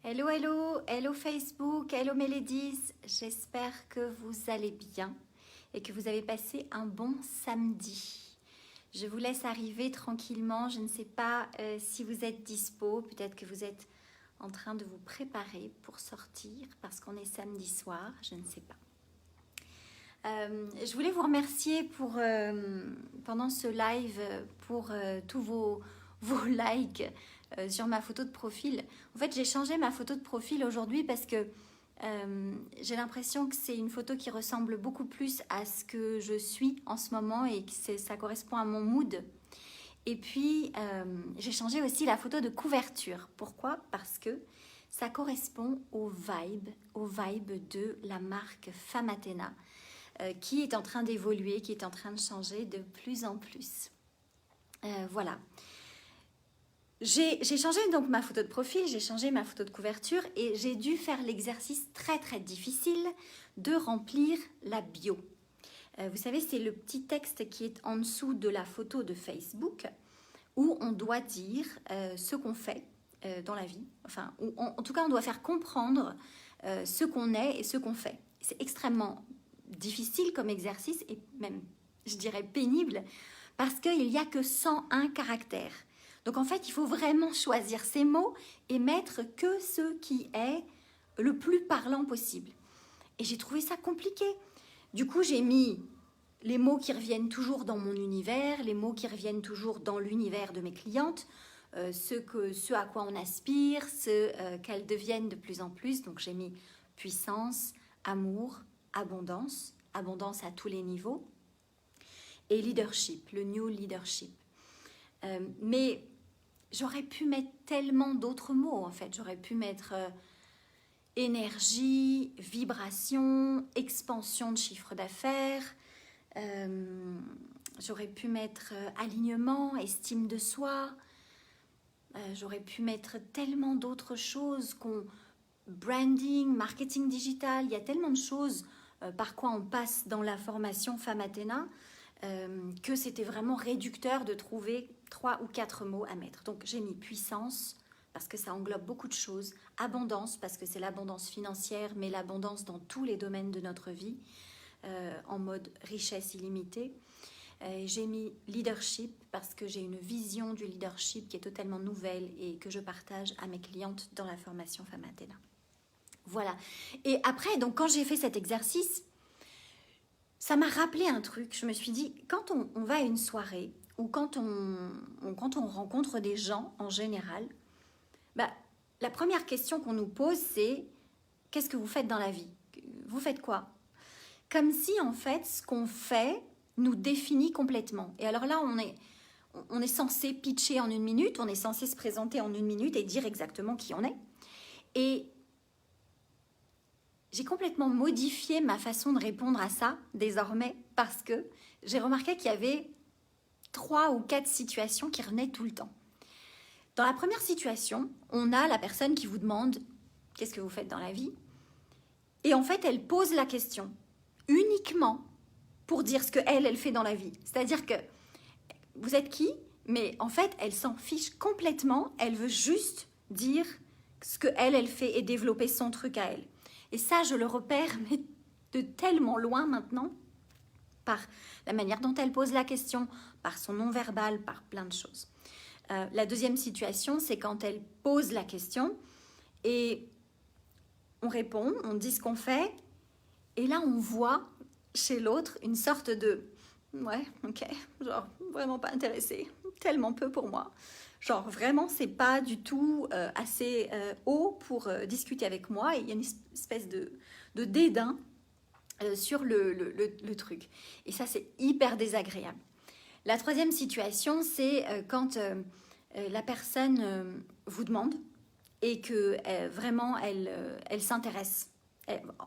Hello, hello, hello Facebook, hello mes ladies. J'espère que vous allez bien et que vous avez passé un bon samedi. Je vous laisse arriver tranquillement. Je ne sais pas si vous êtes dispo. Peut-être que vous êtes en train de vous préparer pour sortir parce qu'on est samedi soir. Je ne sais pas. Je voulais vous remercier pour, pendant ce live pour tous vos likes sur ma photo de profil. En fait, j'ai changé ma photo de profil aujourd'hui parce que j'ai l'impression que c'est une photo qui ressemble beaucoup plus à ce que je suis en ce moment et que ça correspond à mon mood. Et puis, j'ai changé aussi la photo de couverture. Pourquoi? Parce que ça correspond au vibe de la marque Famatena qui est en train d'évoluer, qui est en train de changer de plus en plus. Voilà. J'ai changé donc ma photo de profil, j'ai changé ma photo de couverture et j'ai dû faire l'exercice très très difficile de remplir la bio. Vous savez, c'est le petit texte qui est en dessous de la photo de Facebook où on doit dire ce qu'on fait dans la vie. Enfin, en tout cas, on doit faire comprendre ce qu'on est et ce qu'on fait. C'est extrêmement difficile comme exercice et même, je dirais, pénible parce qu'il n'y a que 101 caractères. Donc en fait, il faut vraiment choisir ces mots et mettre que ce qui est le plus parlant possible. Et j'ai trouvé ça compliqué. Du coup, j'ai mis les mots qui reviennent toujours dans mon univers, les mots qui reviennent toujours dans l'univers de mes clientes, ce à quoi on aspire, ce qu'elles deviennent de plus en plus. Donc j'ai mis puissance, amour, abondance, abondance à tous les niveaux, et leadership, le new leadership. Mais j'aurais pu mettre tellement d'autres mots en fait. J'aurais pu mettre énergie, vibration, expansion de chiffre d'affaires. J'aurais pu mettre alignement, estime de soi. J'aurais pu mettre tellement d'autres choses branding, marketing digital. Il y a tellement de choses par quoi on passe dans la formation Famatena que c'était vraiment réducteur de trouver 3 ou 4 mots à mettre. Donc j'ai mis puissance parce que ça englobe beaucoup de choses, abondance parce que c'est l'abondance financière, mais l'abondance dans tous les domaines de notre vie, en mode richesse illimitée. J'ai mis leadership parce que j'ai une vision du leadership qui est totalement nouvelle et que je partage à mes clientes dans la formation Famatena. Voilà. Et après, donc quand j'ai fait cet exercice, ça m'a rappelé un truc. Je me suis dit, quand on va à une soirée ou quand on rencontre des gens en général, bah, la première question qu'on nous pose, c'est qu'est-ce que vous faites dans la vie? Vous faites quoi? Comme si en fait, ce qu'on fait nous définit complètement. Et alors là, on est censé pitcher en 1 minute, on est censé se présenter en 1 minute et dire exactement qui on est. Et j'ai complètement modifié ma façon de répondre à ça désormais parce que j'ai remarqué qu'il y avait 3 ou 4 situations qui revenaient tout le temps. Dans la première situation, on a la personne qui vous demande « Qu'est-ce que vous faites dans la vie ?» Et en fait, elle pose la question uniquement pour dire ce qu'elle fait dans la vie. C'est-à-dire que vous êtes qui? Mais en fait, elle s'en fiche complètement. Elle veut juste dire ce qu'elle fait et développer son truc à elle. Et ça, je le repère mais de tellement loin maintenant, par la manière dont elle pose la question, par son non-verbal, par plein de choses. La deuxième situation, c'est quand elle pose la question et on répond, on dit ce qu'on fait, et là, on voit chez l'autre une sorte de « ouais, ok, genre vraiment pas intéressé, tellement peu pour moi ». Genre vraiment, c'est pas du tout assez haut pour discuter avec moi. Et il y a une espèce de dédain sur le truc. Et ça, c'est hyper désagréable. La troisième situation, c'est quand la personne vous demande et que vraiment, elle s'intéresse.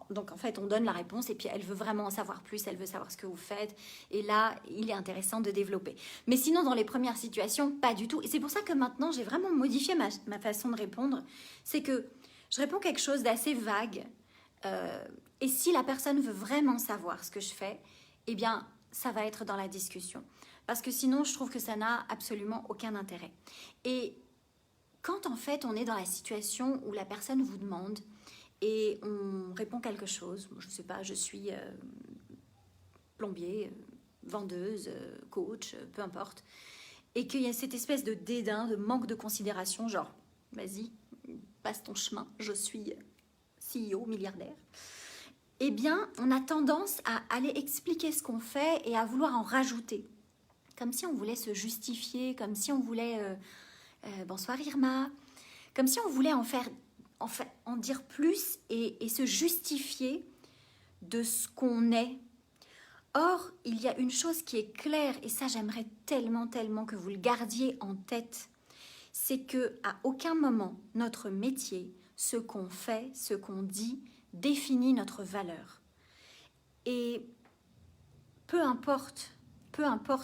Donc en fait, on donne la réponse et puis elle veut vraiment en savoir plus, elle veut savoir ce que vous faites. Et là, il est intéressant de développer. Mais sinon, dans les premières situations, pas du tout. Et c'est pour ça que maintenant, j'ai vraiment modifié ma façon de répondre. C'est que je réponds quelque chose d'assez vague. Et si la personne veut vraiment savoir ce que je fais, eh bien, ça va être dans la discussion. Parce que sinon, je trouve que ça n'a absolument aucun intérêt. Et quand en fait on est dans la situation où la personne vous demande et on répond quelque chose, je ne sais pas, je suis plombier, vendeuse, coach, peu importe, et qu'il y a cette espèce de dédain, de manque de considération, genre, vas-y, passe ton chemin, je suis CEO, milliardaire, eh bien, on a tendance à aller expliquer ce qu'on fait et à vouloir en rajouter. Comme si on voulait se justifier, comme si on voulait bonsoir Irma, comme si on voulait en dire plus et se justifier de ce qu'on est. Or, il y a une chose qui est claire, et ça j'aimerais tellement, tellement que vous le gardiez en tête, c'est que à aucun moment notre métier, ce qu'on fait, ce qu'on dit, définit notre valeur. Et peu importe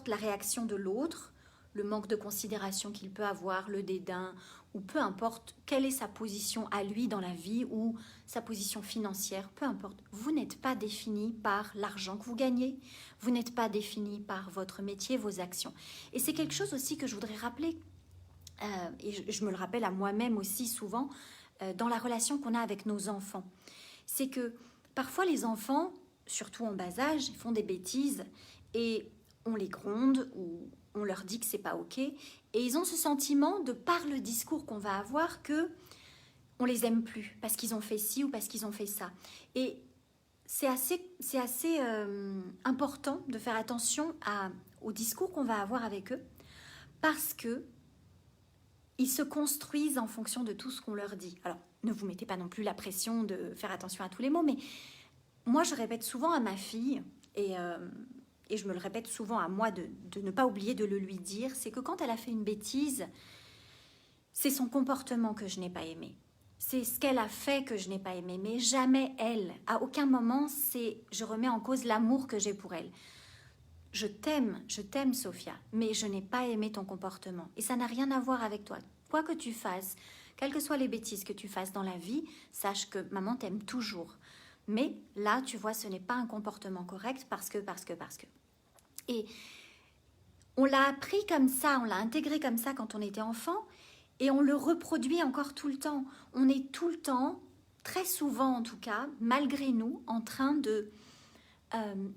la réaction de l'autre, le manque de considération qu'il peut avoir, le dédain, ou peu importe quelle est sa position à lui dans la vie ou sa position financière, peu importe, vous n'êtes pas défini par l'argent que vous gagnez, vous n'êtes pas défini par votre métier, vos actions. Et c'est quelque chose aussi que je voudrais rappeler, et je me le rappelle à moi-même aussi souvent, dans la relation qu'on a avec nos enfants. C'est que parfois les enfants, surtout en bas âge, font des bêtises et on les gronde ou on leur dit que c'est pas ok, et ils ont ce sentiment de par le discours qu'on va avoir que on les aime plus parce qu'ils ont fait ci ou parce qu'ils ont fait ça. Et c'est assez important de faire attention au discours qu'on va avoir avec eux parce que ils se construisent en fonction de tout ce qu'on leur dit. Alors, ne vous mettez pas non plus la pression de faire attention à tous les mots, mais moi, je répète souvent à ma fille, et je me le répète souvent à moi de ne pas oublier de le lui dire, c'est que quand elle a fait une bêtise, c'est son comportement que je n'ai pas aimé. C'est ce qu'elle a fait que je n'ai pas aimé, mais jamais elle. À aucun moment, je remets en cause l'amour que j'ai pour elle. Je t'aime, Sophia, mais je n'ai pas aimé ton comportement. Et ça n'a rien à voir avec toi. Quoi que tu fasses, quelles que soient les bêtises que tu fasses dans la vie, sache que maman t'aime toujours. Mais là, tu vois, ce n'est pas un comportement correct parce que. Et on l'a appris comme ça, on l'a intégré comme ça quand on était enfant et on le reproduit encore tout le temps. On est tout le temps, très souvent en tout cas, malgré nous, en train de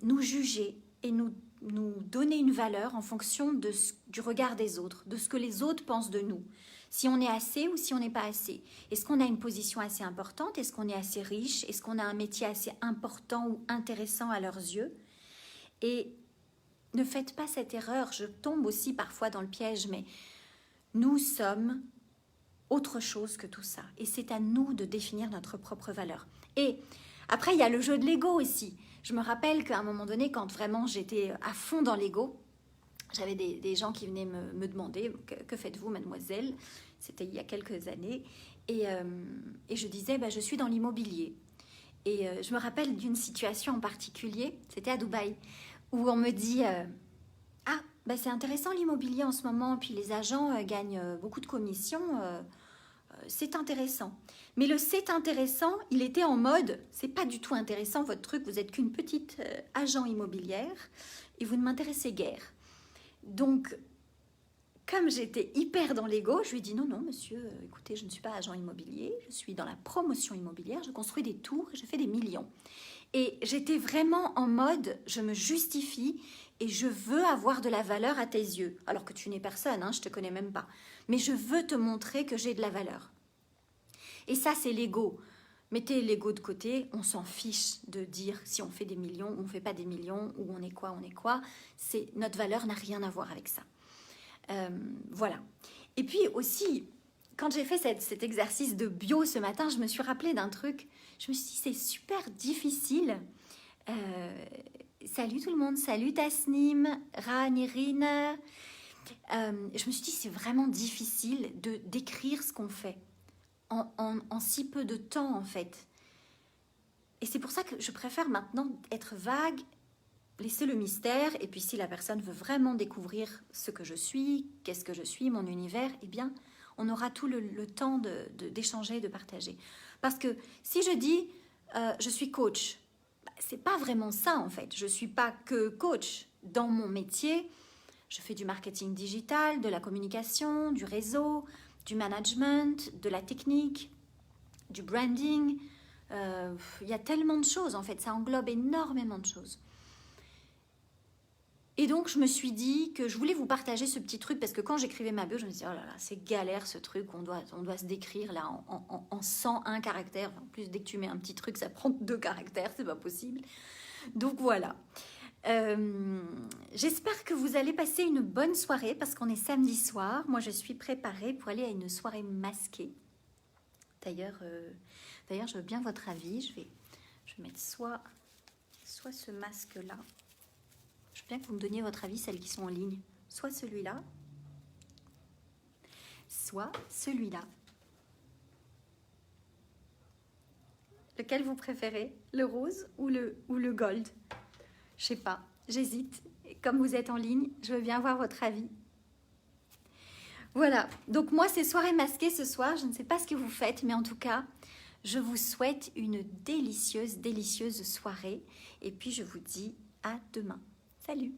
nous juger et nous donner une valeur en fonction du regard des autres, de ce que les autres pensent de nous. Si on est assez ou si on n'est pas assez. Est-ce qu'on a une position assez importante? Est-ce qu'on est assez riche? Est-ce qu'on a un métier assez important ou intéressant à leurs yeux? Et ne faites pas cette erreur. Je tombe aussi parfois dans le piège, mais nous sommes autre chose que tout ça. Et c'est à nous de définir notre propre valeur. Et après, il y a le jeu de l'ego aussi. Je me rappelle qu'à un moment donné, quand vraiment j'étais à fond dans l'ego, j'avais des gens qui venaient me demander « Que faites-vous, mademoiselle ?» C'était il y a quelques années. Et je disais « Je suis dans l'immobilier. » Et je me rappelle d'une situation en particulier, c'était à Dubaï, où on me dit « Ah, c'est intéressant l'immobilier en ce moment, puis les agents gagnent beaucoup de commissions. C'est intéressant. » Mais le « c'est intéressant », il était en mode « C'est pas du tout intéressant votre truc, vous êtes qu'une petite agent immobilière et vous ne m'intéressez guère. » Donc, comme j'étais hyper dans l'ego, je lui ai dit « Non, monsieur, écoutez, je ne suis pas agent immobilier, je suis dans la promotion immobilière, je construis des tours et je fais des millions. » Et j'étais vraiment en mode « Je me justifie et je veux avoir de la valeur à tes yeux. » Alors que tu n'es personne, je ne te connais même pas. Mais je veux te montrer que j'ai de la valeur. Et ça, c'est l'ego. Mettez l'ego de côté, on s'en fiche de dire si on fait des millions ou on ne fait pas des millions, ou on est quoi. Notre valeur n'a rien à voir avec ça. Voilà. Et puis aussi, quand j'ai fait cet exercice de bio ce matin, je me suis rappelé d'un truc. Je me suis dit, c'est super difficile. Salut tout le monde, salut Tasnim, Ranirina. Je me suis dit, c'est vraiment difficile de décrire ce qu'on fait en si peu de temps en fait. Et c'est pour ça que je préfère maintenant être vague, laisser le mystère, et puis si la personne veut vraiment découvrir ce que je suis, qu'est-ce que je suis, mon univers, eh bien, on aura tout le temps d'échanger, de partager. Parce que si je dis je suis coach, c'est pas vraiment ça en fait. Je suis pas que coach. Dans mon métier, je fais du marketing digital, de la communication, du réseau, du management, de la technique, du branding. Il y a tellement de choses en fait, ça englobe énormément de choses. Et donc je me suis dit que je voulais vous partager ce petit truc parce que quand j'écrivais ma bio, je me disais oh là là, c'est galère ce truc, on doit se décrire là en 101 caractères. En plus, dès que tu mets un petit truc, ça prend 2 caractères, c'est pas possible. Donc voilà. J'espère que vous allez passer une bonne soirée parce qu'on est samedi soir. Moi, je suis préparée pour aller à une soirée masquée. D'ailleurs, je veux bien votre avis. Je vais mettre soit ce masque-là. Je veux bien que vous me donniez votre avis, celles qui sont en ligne. Soit celui-là, soit celui-là. Lequel vous préférez? Le rose ou le gold? Je sais pas, j'hésite. Comme vous êtes en ligne, je veux bien avoir votre avis. Voilà, donc moi c'est soirée masquée ce soir. Je ne sais pas ce que vous faites, mais en tout cas, je vous souhaite une délicieuse soirée. Et puis je vous dis à demain. Salut!